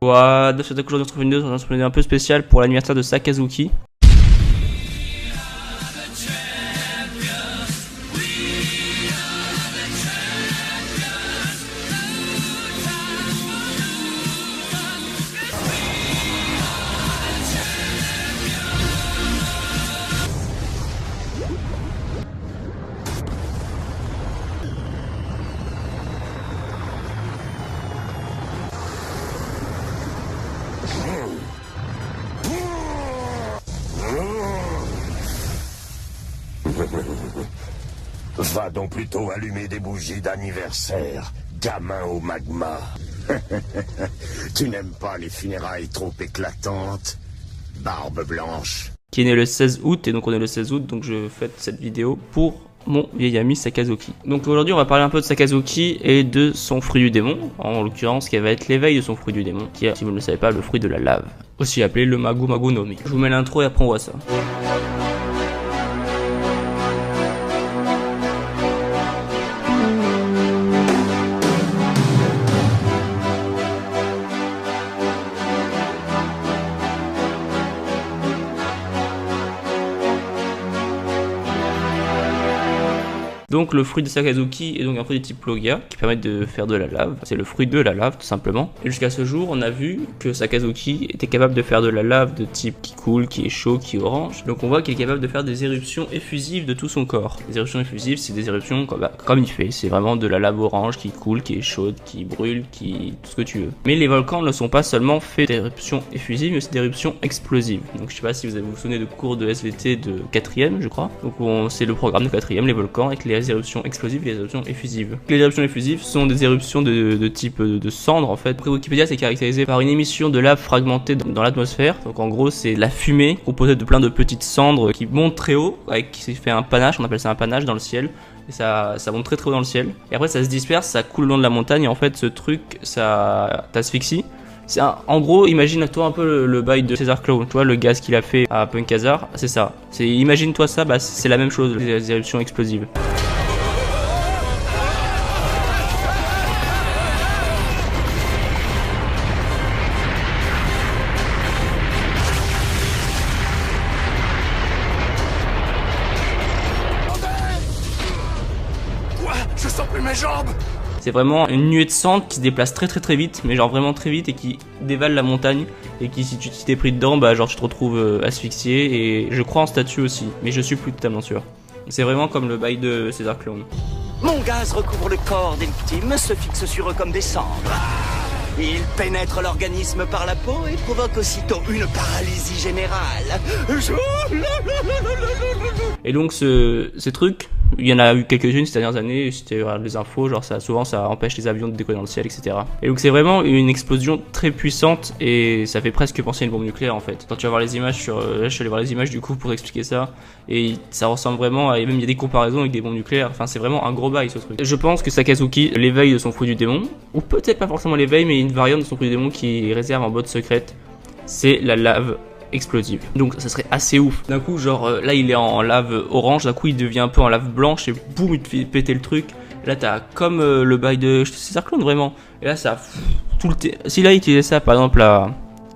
Voilà, de cette aujourd'hui notre vidéo, c'est une vidéo un peu spéciale pour l'anniversaire de Sakazuki. Va donc plutôt allumer des bougies d'anniversaire, gamin au magma. Tu n'aimes pas les funérailles trop éclatantes, barbe blanche. Qui est né le 16 août, et donc on est le 16 août, donc je fais cette vidéo pour mon vieil ami Sakazuki. Donc aujourd'hui on va parler un peu de Sakazuki et de son fruit du démon, en l'occurrence qui va être l'éveil de son fruit du démon, qui est, si vous ne le savez pas, le fruit de la lave, aussi appelé le Magu Magu no Mi. Je vous mets l'intro et après on voit ça. Donc le fruit de Sakazuki est donc un fruit de type Logia qui permet de faire de la lave, c'est le fruit de la lave tout simplement. Et jusqu'à ce jour on a vu que Sakazuki était capable de faire de la lave de type qui coule, qui est chaud, qui est orange. Donc on voit qu'il est capable de faire des éruptions effusives de tout son corps. Les éruptions effusives c'est des éruptions comme il fait, c'est vraiment de la lave orange qui coule, qui est chaude, qui brûle, qui tout ce que tu veux. Mais les volcans ne sont pas seulement faits d'éruptions effusives mais aussi d'éruptions explosives. Donc je sais pas si vous vous souvenez de cours de SVT de 4ème je crois. Donc c'est le programme de 4ème, les volcans avec les éruptions explosives et les éruptions effusives. Les éruptions effusives sont des éruptions de type de cendre en fait. Après Wikipédia c'est caractérisé par une émission de lave fragmentée dans l'atmosphère. Donc en gros c'est la fumée composée de plein de petites cendres qui montent très haut, avec qui fait un panache, on appelle ça un panache dans le ciel. Et ça monte très très haut dans le ciel. Et après ça se disperse, ça coule le long de la montagne et en fait ce truc ça t'asphyxie. En gros, imagine-toi un peu le bail de César Claw, tu vois, le gaz qu'il a fait à Punk Hazard, c'est ça. Imagine-toi ça, bah c'est la même chose, les éruptions explosives. Quoi? Je sens plus mes jambes. C'est vraiment une nuée de cendres qui se déplace très très très vite, mais genre vraiment très vite et qui dévale la montagne et qui si tu t'es pris dedans, bah genre tu te retrouves asphyxié et je crois en statue aussi, mais je suis plus totalement sûr. C'est vraiment comme le bail de César Clown. Mon gaz recouvre le corps des victimes, se fixe sur eux comme des cendres. Il pénètre l'organisme par la peau et provoque aussitôt une paralysie générale. Et donc ces trucs, il y en a eu quelques-unes ces dernières années, si tu regardes les infos, genre souvent ça empêche les avions de décoller dans le ciel, etc. Et donc c'est vraiment une explosion très puissante et ça fait presque penser à une bombe nucléaire en fait. Quand tu vas voir les images là, je suis allé voir les images du coup pour expliquer ça, et ça ressemble vraiment à, et même il y a des comparaisons avec des bombes nucléaires, enfin c'est vraiment un gros bail ce truc. Je pense que Sakazuki, l'éveil de son fruit du démon, ou peut-être pas forcément l'éveil mais une variante de son fruit du démon qui réserve en boîte secrète, c'est la lave explosive. Donc ça serait assez ouf. D'un coup genre là il est en lave orange, d'un coup il devient un peu en lave blanche et boum il te fait péter le truc. Là t'as comme le bail de César Clown vraiment. Et là ça tout le si là il utilisait ça par exemple à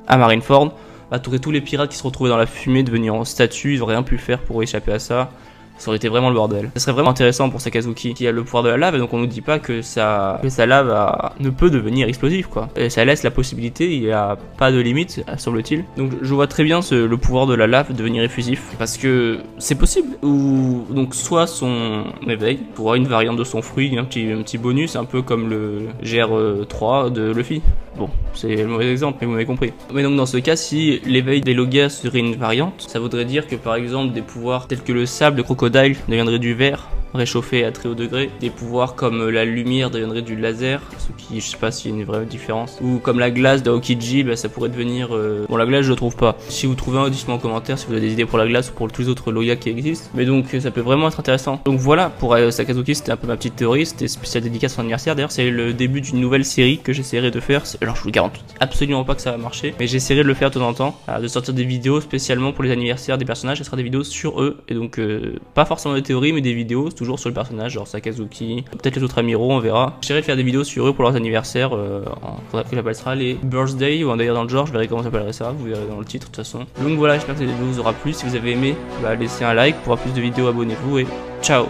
Marineford, bah t'aurais tous les pirates qui se retrouvaient dans la fumée devenir en statue, ils auraient rien pu faire pour échapper à ça. Ça aurait été vraiment le bordel. Ça serait vraiment intéressant pour Sakazuki qui a le pouvoir de la lave, et donc on nous dit pas que sa lave ne peut devenir explosive quoi. Et ça laisse la possibilité, il y a pas de limite semble-t-il. Donc je vois très bien le pouvoir de la lave devenir effusif parce que c'est possible. Ou donc soit son éveil pour une variante de son fruit, un petit bonus, un peu comme le GR3 de Luffy. Bon, c'est le mauvais exemple, mais vous m'avez compris. Mais donc dans ce cas, si l'éveil des Logia serait une variante, ça voudrait dire que par exemple des pouvoirs tels que le sable de crocodile deviendrait du verre réchauffé à très haut degré, des pouvoirs comme la lumière deviendrait du laser, ce qui je sais pas s'il y a une vraie différence, ou comme la glace d'Aokiji, bah, ça pourrait devenir bon la glace je trouve pas. Si vous trouvez un dites-moi en commentaire si vous avez des idées pour la glace ou pour tous les autres Logia qui existent, mais donc ça peut vraiment être intéressant. Donc voilà pour Sakazuki, c'était un peu ma petite théorie, c'était spécial dédicace à son anniversaire. D'ailleurs c'est le début d'une nouvelle série que j'essaierai de faire, alors je vous garantis absolument pas que ça va marcher, mais j'essaierai de le faire de temps en temps, de sortir des vidéos spécialement pour les anniversaires des personnages. Ce sera des vidéos sur eux, et donc pas forcément des théories mais des vidéos toujours sur le personnage, genre Sakazuki, peut-être les autres amiraux, on verra. J'essaierai de faire des vidéos sur eux pour leurs anniversaires, faudra que j'appelle ça les birthday ou un d'ailleurs dans le genre, je verrai comment j'appellerai ça, vous verrez dans le titre de toute façon. Donc voilà, j'espère que cette vidéo vous aura plu, si vous avez aimé, laissez un like, pour avoir plus de vidéos abonnez-vous et ciao.